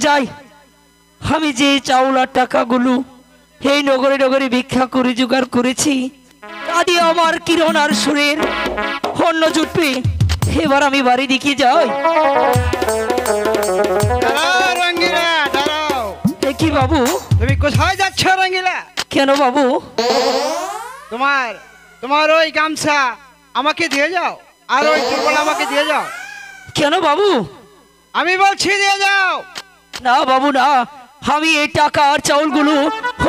যাই, আমি যে চাউল আর টাকাগুলো এই নগরে নগরে ভিক্ষা করে জোগাড় করেছি তা দিয়ে আমার কিরণ আর সুরের অন্য জুটবে। এবার আমি বাড়ি দিকে যাই। দাঁড়াও রঙ্গিলা, দাঁড়াও। কি বাবু? তুমি কোথায় যাচ্ছ রঙ্গিলা? কেন বাবু? তোমার তোমার ওই গামছা আমাকে দিয়ে যাও, আর ওই দুর্বল আমাকে দিয়ে যাও। কেন বাবু? আমি বলছি দিয়ে যাও। না বাবু না, আমি এই টাকা আর চাউলগুলো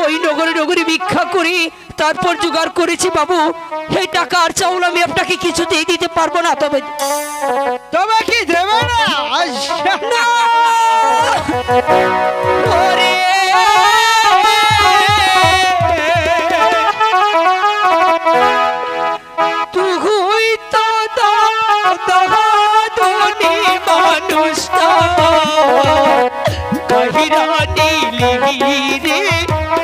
ওই নগরে নগরে ভিক্ষা করি তারপর জোগাড় করেছি বাবু। এই টাকা আর চাউল আমি আপনাকে কিছুতেই দিতে পারবো না। তবে তবে কি দেবে না? আচ্ছা। না! ওরে! তুই তো দাদনি মানুষটা কহিরা নীলি রে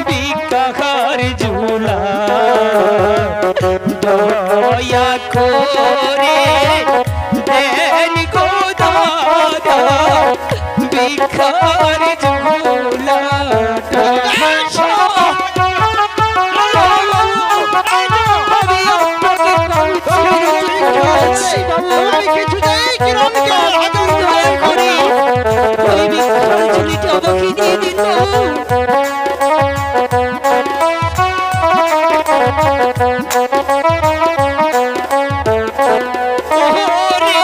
বিকার ঝুলা দয়া করে দেন গো দাদা বিকার ঝুলা। আমি কিছুতেই কিরণকে হাজার দয়া করে ওই বিকার ঝুলিটা আমাকে দিয়ে দিন বাবু। ওরে!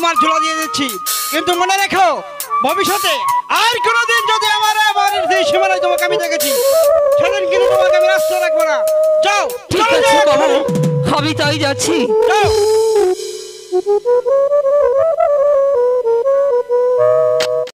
তোমার ঝোলা দিয়ে দিচ্ছি, কিন্তু মনে রেখো ভবিষ্যতে আর কোনোদিন যদি আমার বাড়ির যে সীমানায় তোমাকে আমি দেখেছি, সেদিন কিন্তু তোমাকে আমি রাস্তা রাখবো না। যাও, ঠিক চলে আছে যাও বাবু, এক্ষুনি। আমি তাই যাচ্ছি। যাও।